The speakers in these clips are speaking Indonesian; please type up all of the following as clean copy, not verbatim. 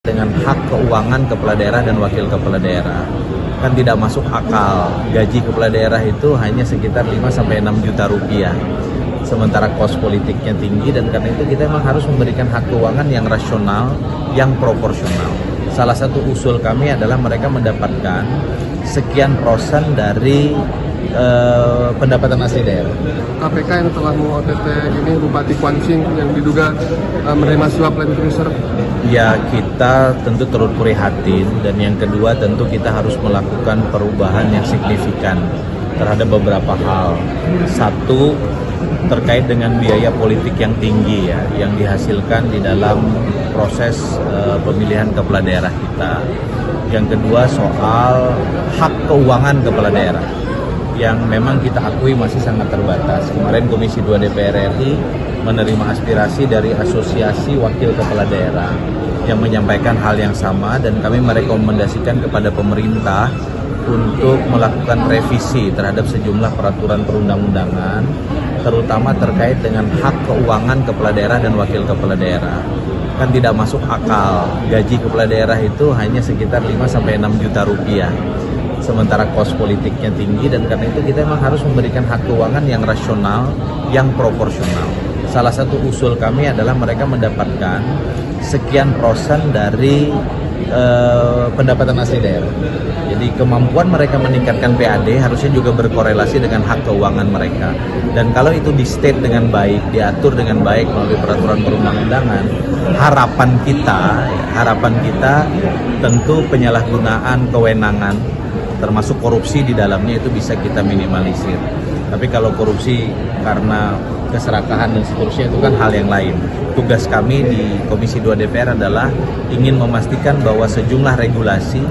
Dengan hak keuangan kepala daerah dan wakil kepala daerah. Kan tidak masuk akal, gaji kepala daerah itu hanya sekitar 5-6 juta rupiah. Sementara kos politiknya tinggi, dan karena itu kita memang harus memberikan hak keuangan yang rasional, yang proporsional. Salah satu usul kami adalah mereka mendapatkan sekian persen dari pendapatan asli daerah. KPK yang telah meng-OTT ini Bupati Kuan Sing yang diduga menerima suap land cruiser. Ya, kita tentu turut prihatin, dan yang kedua tentu kita harus melakukan perubahan yang signifikan terhadap beberapa hal. Satu, terkait dengan biaya politik yang tinggi ya, yang dihasilkan di dalam proses pemilihan kepala daerah kita. Yang kedua, soal hak keuangan kepala daerah yang memang kita akui masih sangat terbatas. Kemarin Komisi 2 DPR RI menerima aspirasi dari Asosiasi Wakil Kepala Daerah yang menyampaikan hal yang sama, dan kami merekomendasikan kepada pemerintah untuk melakukan revisi terhadap sejumlah peraturan perundang-undangan, terutama terkait dengan hak keuangan kepala daerah dan wakil kepala daerah. Kan tidak masuk akal, gaji kepala daerah itu hanya sekitar 5-6 juta rupiah. Sementara kos politiknya tinggi, dan karena itu kita memang harus memberikan hak keuangan yang rasional, yang proporsional. Salah satu usul kami adalah mereka mendapatkan sekian persen dari pendapatan asli daerah. Jadi kemampuan mereka meningkatkan PAD harusnya juga berkorelasi dengan hak keuangan mereka. Dan kalau itu di-state dengan baik, diatur dengan baik melalui peraturan perundang-undangan, harapan kita tentu penyalahgunaan kewenangan termasuk korupsi di dalamnya itu bisa kita minimalisir. Tapi kalau korupsi karena keserakahan dan seterusnya itu kan hal yang lain. Tugas kami di Komisi 2 DPR adalah ingin memastikan bahwa sejumlah regulasi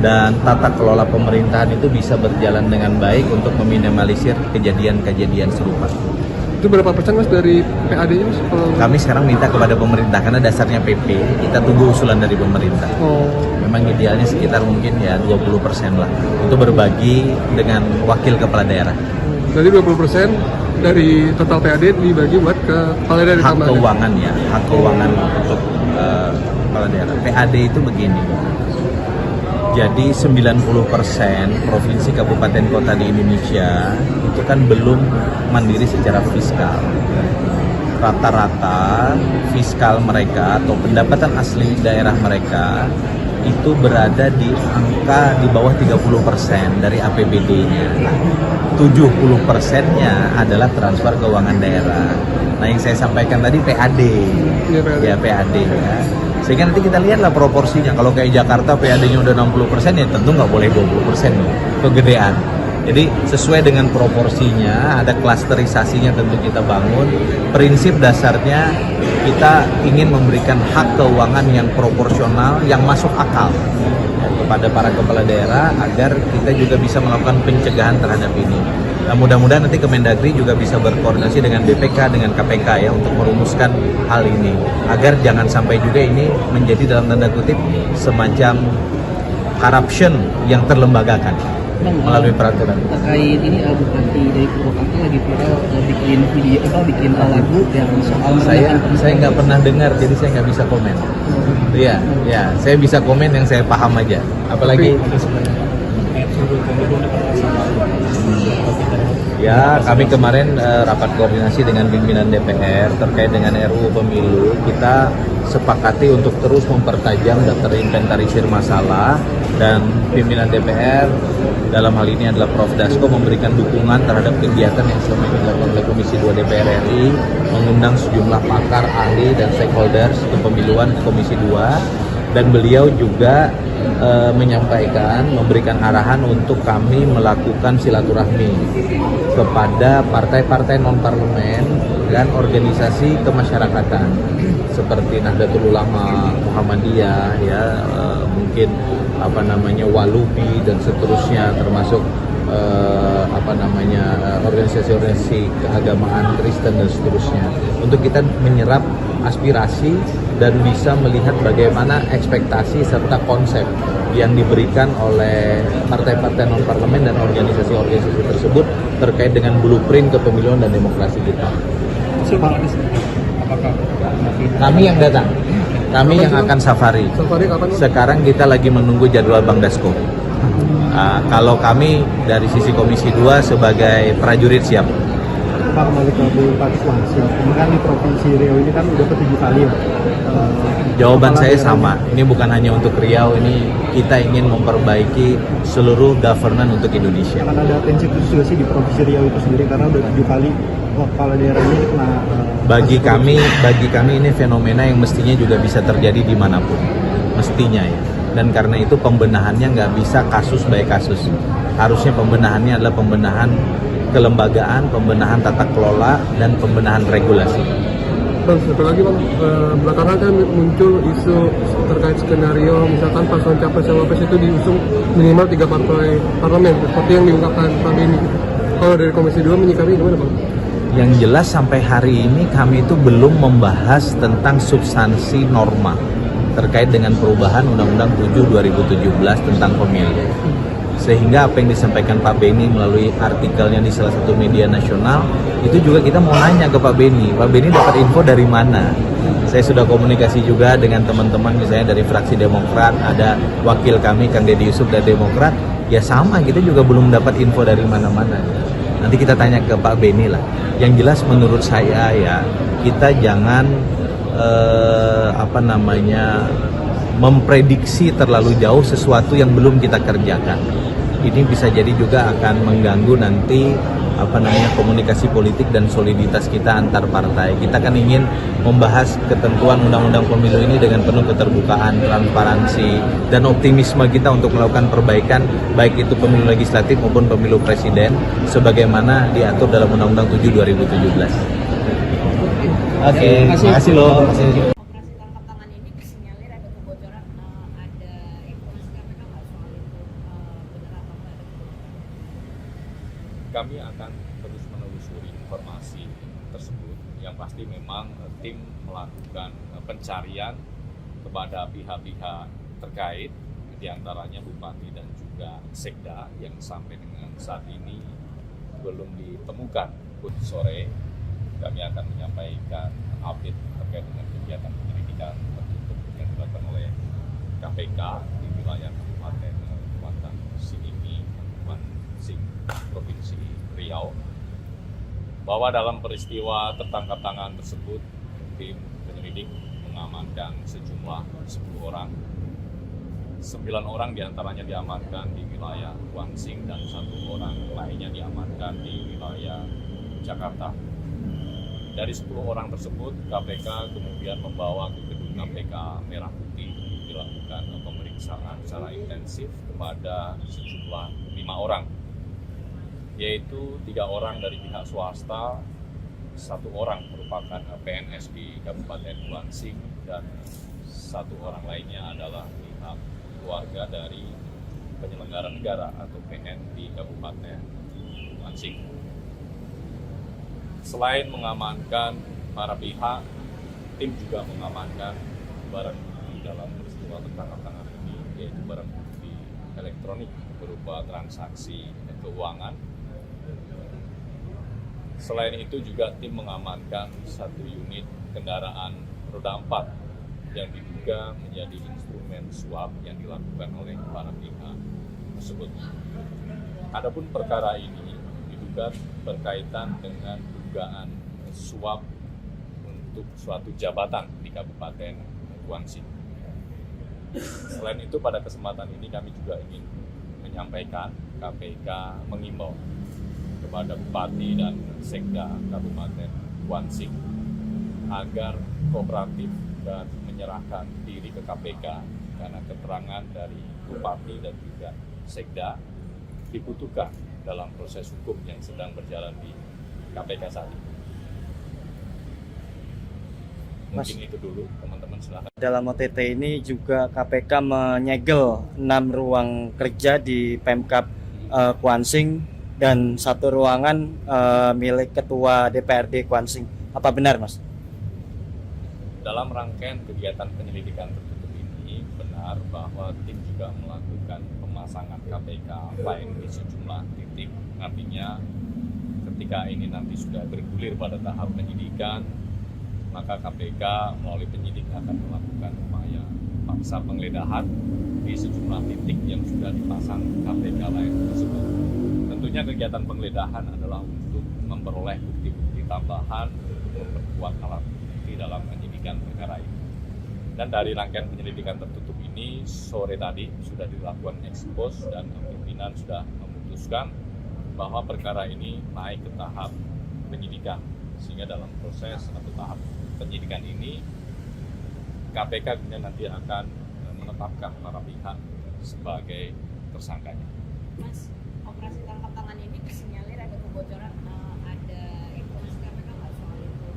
dan tata kelola pemerintahan itu bisa berjalan dengan baik untuk meminimalisir kejadian-kejadian serupa. Itu berapa persen Mas dari PAD-nya Mas? Kami sekarang minta kepada pemerintah, karena dasarnya PP, kita tunggu usulan dari pemerintah. Memang idealnya sekitar mungkin ya 20% lah. Itu berbagi dengan wakil kepala daerah. Jadi 20% dari total PAD dibagi buat ke kepala daerah. Hak keuangan ya, hak keuangan untuk kepala daerah. PAD itu begini. Jadi 90% provinsi kabupaten kota di Indonesia itu kan belum mandiri secara fiskal. Rata-rata fiskal mereka atau pendapatan asli daerah mereka itu berada di angka di bawah 30% dari APBD-nya. 70%-nya adalah transfer keuangan daerah. Nah, yang saya sampaikan tadi PAD. Ya, PAD ya. Sehingga nanti kita lihatlah proporsinya. Kalau kayak Jakarta PAD-nya udah 60%, ya tentu nggak boleh 20%, kegedean. Jadi sesuai dengan proporsinya, ada klasterisasinya tentu kita bangun. Prinsip dasarnya kita ingin memberikan hak keuangan yang proporsional, yang masuk akal ya, kepada para kepala daerah, agar kita juga bisa melakukan pencegahan terhadap ini. Nah, mudah-mudahan nanti Kemendagri juga bisa berkoordinasi dengan BPK, dengan KPK ya, untuk merumuskan hal ini, agar jangan sampai juga ini menjadi dalam tanda kutip semacam corruption yang terlembagakan melalui peraturan. Terkait ini Bupati dari Purwakarta lagi viral bikin video bikin lagu yang soal saya nggak pernah dengar, jadi saya nggak bisa komen. Iya, ya, saya bisa komen yang saya paham aja. Apalagi ya, kami kemarin rapat koordinasi dengan pimpinan DPR terkait dengan RUU Pemilu. Kita sepakati untuk terus mempertajam dan terinventarisir masalah, dan pimpinan DPR dalam hal ini adalah Prof. Dasko memberikan dukungan terhadap kegiatan yang selama ini dilakukan oleh Komisi 2 DPR RI, mengundang sejumlah pakar, ahli, dan stakeholders kepemiluan ke Komisi 2, dan beliau juga menyampaikan, memberikan arahan untuk kami melakukan silaturahmi kepada partai-partai non-parlemen dan organisasi kemasyarakatan seperti Nahdlatul Ulama, Muhammadiyah, ya, mungkin Walubi dan seterusnya, termasuk organisasi-organisasi keagamaan Kristen dan seterusnya, untuk kita menyerap aspirasi dan bisa melihat bagaimana ekspektasi serta konsep yang diberikan oleh partai-partai non-parlemen dan organisasi-organisasi tersebut terkait dengan blueprint kepemiluan dan demokrasi kita. Apakah Kami yang datang. Kami yang akan safari. Safari kapan Bang? Sekarang kita lagi menunggu jadwal Bang Dasko. Kalau kami dari sisi Komisi 2 sebagai prajurit siap. Pak, kembali ke Bupati Kuansing. Kemudian di Provinsi Riau ini kan udah ke-7 kali ya. Jawaban saya sama. Ini bukan hanya untuk Riau, ini kita ingin memperbaiki seluruh governance untuk Indonesia. Akan ada tensi khusus juga sih di Provinsi Riau itu sendiri karena udah 7 kali kepala daerah ini kena. Bagi kami ini fenomena yang mestinya juga bisa terjadi dimanapun, mestinya ya. Dan karena itu pembenahannya nggak bisa kasus by kasus. Harusnya pembenahannya adalah pembenahan kelembagaan, pembenahan tata kelola, dan pembenahan regulasi. Bang, satu lagi Bang, belakangan kan muncul isu terkait skenario misalkan paslon capres cawapres itu diusung minimal 3 partai parlemen seperti yang diungkapkan Pak Beni. Kalau dari Komisi 2 menyikapi gimana Bang? Yang jelas sampai hari ini kami itu belum membahas tentang substansi norma terkait dengan perubahan Undang-Undang 7 2017 tentang pemilu. Sehingga apa yang disampaikan Pak Beni melalui artikelnya di salah satu media nasional, itu juga kita mau nanya ke Pak Beni dapat info dari mana? Saya sudah komunikasi juga dengan teman-teman misalnya dari fraksi Demokrat, ada wakil kami Kang Deddy Yusuf dari Demokrat, ya sama, kita juga belum dapat info dari mana-mana. Nanti kita tanya ke Pak Beni lah. Yang jelas menurut saya ya, kita jangan memprediksi terlalu jauh sesuatu yang belum kita kerjakan. Ini bisa jadi juga akan mengganggu nanti komunikasi politik dan soliditas kita antar partai. Kita kan ingin membahas ketentuan undang-undang pemilu ini dengan penuh keterbukaan, transparansi, dan optimisme kita untuk melakukan perbaikan baik itu pemilu legislatif maupun pemilu presiden sebagaimana diatur dalam Undang-Undang 7 2017. Oke, terima kasih loh. Operasi tangkap tangan ini disinyalir ada kebocoran, ada informasi KPK nggak soal itu, benar atau nggak ada kebocoran? Kami akan terus menelusuri informasi tersebut. Yang pasti memang tim melakukan pencarian kepada pihak-pihak terkait, diantaranya Bupati dan juga Sekda yang sampai dengan saat ini belum ditemukan. Sore kami akan menyampaikan update terkait dengan kegiatan penyelidikan tertutup yang dilakukan oleh KPK di wilayah Kabupaten Kuantan Singingi, Kuansing, Provinsi Riau, bahwa dalam peristiwa tertangkap tangan tersebut tim penyelidik mengamankan sejumlah 10 orang. 9 orang diantaranya diamankan di wilayah Kuansing dan 1 orang lainnya diamankan di wilayah Jakarta. Dari 10 orang tersebut, KPK kemudian membawa ke gedung KPK Merah Putih dilakukan pemeriksaan secara intensif kepada sejumlah 5 orang, yaitu 3 orang dari pihak swasta, 1 orang merupakan PNS di Kabupaten Kuansing, dan 1 orang lainnya adalah pihak keluarga dari penyelenggara negara atau PN di Kabupaten Kuansing. Selain mengamankan para pihak, tim juga mengamankan barang bukti dalam peristiwa tertangkap tangan ini, yaitu barang bukti elektronik berupa transaksi keuangan. Selain itu juga tim mengamankan 1 unit kendaraan roda 4 yang diduga menjadi instrumen suap yang dilakukan oleh para pihak tersebut. Adapun perkara ini diduga berkaitan dengan dugaan suap untuk suatu jabatan di Kabupaten Kuansing. Selain itu, pada kesempatan ini kami juga ingin menyampaikan KPK mengimbau kepada Bupati dan Sekda Kabupaten Kuansing agar kooperatif dan menyerahkan diri ke KPK karena keterangan dari Bupati dan juga Sekda dibutuhkan dalam proses hukum yang sedang berjalan di KPK saat ini. Mungkin itu dulu, teman-teman silakan. Dalam OTT ini juga KPK menyegel 6 ruang kerja di Pemkab Kuansing dan 1 ruangan milik Ketua DPRD Kuansing. Apa benar, Mas? Dalam rangkaian kegiatan penyelidikan tertutup ini, benar bahwa tim juga melakukan pemasangan KPK lain di sejumlah titik. Artinya ketika ini nanti sudah bergulir pada tahap penyidikan, maka KPK melalui penyidik akan melakukan upaya paksa penggeledahan di sejumlah titik yang sudah dipasang KPK lain tersebut. Tentunya kegiatan penggeledahan adalah untuk memperoleh bukti-bukti tambahan untuk memperkuat alat bukti dalam penyidikan perkara ini. Dan dari rangkaian penyelidikan tertutup ini, sore tadi sudah dilakukan ekspos dan pimpinan sudah memutuskan bahwa perkara ini naik ke tahap penyidikan. Sehingga dalam proses atau tahap penyidikan ini, KPK kemudian nanti akan menetapkan para pihak sebagai tersangkanya. Mas, operasi tangkap tangan ini disinyalir ada kebocoran, ada informasi KPK nggak soal itu,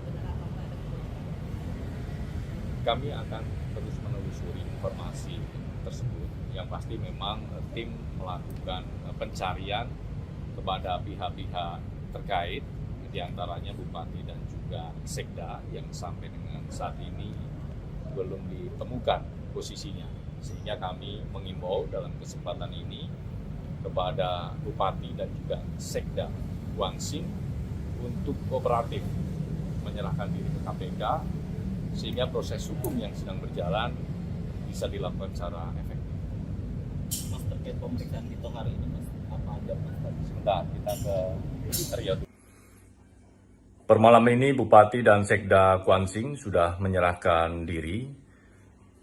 benar atau nggak ada kebocoran? Kami akan terus menelusuri informasi tersebut. Yang pasti memang tim melakukan pencarian kepada pihak-pihak terkait, diantaranya Bupati dan juga Sekda yang sampai dengan saat ini belum ditemukan posisinya. Sehingga kami mengimbau dalam kesempatan ini kepada Bupati dan juga Sekda Kuansing untuk kooperatif menyerahkan diri ke KPK sehingga proses hukum yang sedang berjalan bisa dilakukan secara efektif. Mas, terkait pemeriksaan itu hari ini, Mas, apa aja, Mas? Sebentar, kita ke Rio. Per malam ini Bupati dan Sekda Kuansing sudah menyerahkan diri.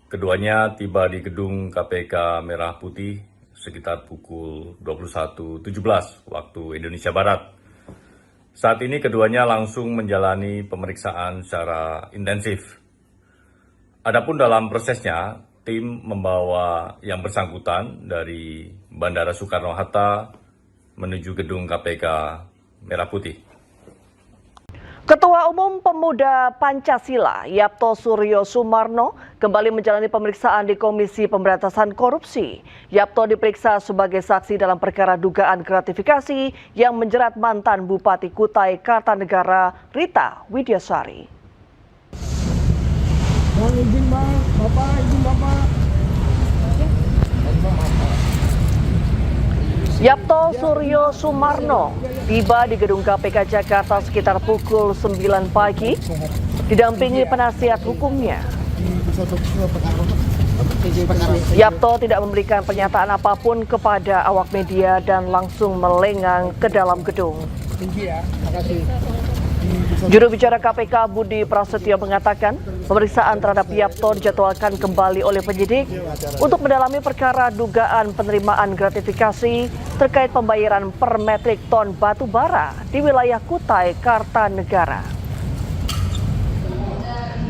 Keduanya tiba di gedung KPK Merah Putih sekitar pukul 21.17 waktu Indonesia Barat. Saat ini keduanya langsung menjalani pemeriksaan secara intensif. Adapun dalam prosesnya, tim membawa yang bersangkutan dari Bandara Soekarno-Hatta menuju gedung KPK Merah Putih. Ketua Umum Pemuda Pancasila, Yapto Suryo Sumarno, kembali menjalani pemeriksaan di Komisi Pemberantasan Korupsi. Yapto diperiksa sebagai saksi dalam perkara dugaan gratifikasi yang menjerat mantan Bupati Kutai Kartanegara, Rita Widyasari. Izin Bapak. Yapto Suryo Sumarno tiba di gedung KPK Jakarta sekitar pukul 9 pagi, didampingi penasihat hukumnya. Yapto tidak memberikan pernyataan apapun kepada awak media dan langsung melengang ke dalam gedung. Juru bicara KPK Budi Prasetyo mengatakan pemeriksaan terhadap Yapto dijadwalkan kembali oleh penyidik untuk mendalami perkara dugaan penerimaan gratifikasi terkait pembayaran per metrik ton batu bara di wilayah Kutai Kartanegara.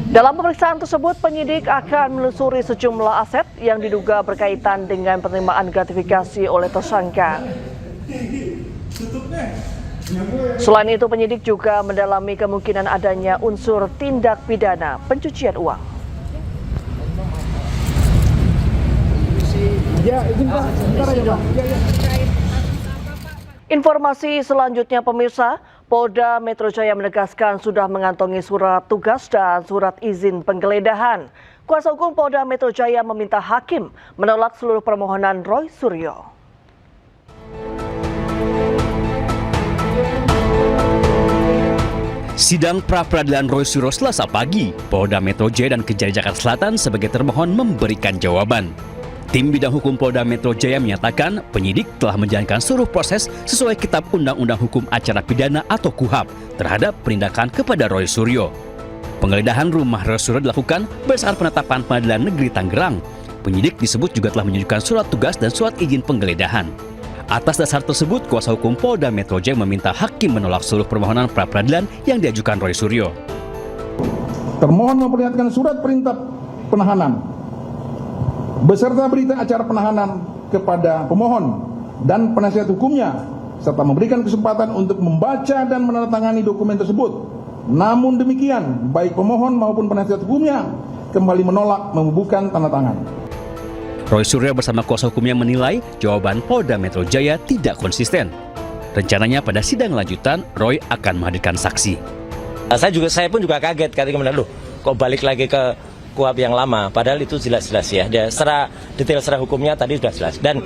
Dalam pemeriksaan tersebut, penyidik akan menelusuri sejumlah aset yang diduga berkaitan dengan penerimaan gratifikasi oleh tersangka. Selain itu, penyidik juga mendalami kemungkinan adanya unsur tindak pidana pencucian uang. Informasi selanjutnya, pemirsa, Polda Metro Jaya menegaskan sudah mengantongi surat tugas dan surat izin penggeledahan. Kuasa hukum Polda Metro Jaya meminta hakim menolak seluruh permohonan Roy Suryo. Sidang pra-peradilan Roy Suryo Selasa pagi, Polda Metro Jaya dan Kejari Jakarta Selatan sebagai termohon memberikan jawaban. Tim bidang hukum Polda Metro Jaya menyatakan penyidik telah menjalankan seluruh proses sesuai Kitab Undang-Undang Hukum Acara Pidana atau KUHAP terhadap penindakan kepada Roy Suryo. Penggeledahan rumah Roy Suryo dilakukan berdasarkan penetapan Pengadilan Negeri Tangerang. Penyidik disebut juga telah menunjukkan surat tugas dan surat izin penggeledahan. Atas dasar tersebut, kuasa hukum Polda Metro Jaya meminta hakim menolak seluruh permohonan pra-peradilan yang diajukan Roy Suryo. Termohon memperlihatkan surat perintah penahanan beserta berita acara penahanan kepada pemohon dan penasihat hukumnya serta memberikan kesempatan untuk membaca dan menandatangani dokumen tersebut. Namun demikian, baik pemohon maupun penasihat hukumnya kembali menolak membubuhkan tanda tangan. Roy Suryo bersama kuasa hukumnya menilai jawaban Polda Metro Jaya tidak konsisten. Rencananya pada sidang lanjutan, Roy akan menghadirkan saksi. Saya pun juga kaget ketika loh, kok balik lagi ke KUHAP yang lama, padahal itu jelas-jelas ya. Secara detail secara hukumnya tadi sudah jelas. Dan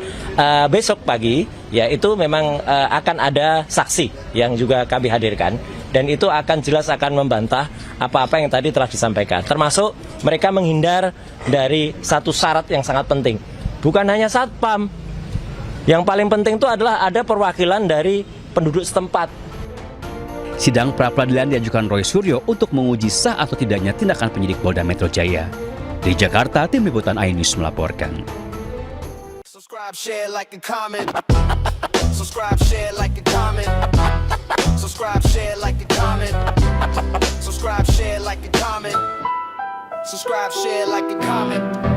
besok pagi ya itu memang akan ada saksi yang juga kami hadirkan dan itu akan jelas akan membantah apa-apa yang tadi telah disampaikan. Termasuk mereka menghindar dari satu syarat yang sangat penting. Bukan hanya satpam. Yang paling penting itu adalah ada perwakilan dari penduduk setempat. Sidang pra-peradilan diajukan Roy Suryo untuk menguji sah atau tidaknya tindakan penyidik Polda Metro Jaya. Di Jakarta, Tim Liputan iNews melaporkan. Subscribe, share, like, and comment. Subscribe, share, like, and comment. Subscribe, share, like, and comment. Subscribe, share, like, and comment. Subscribe, share, like, and comment.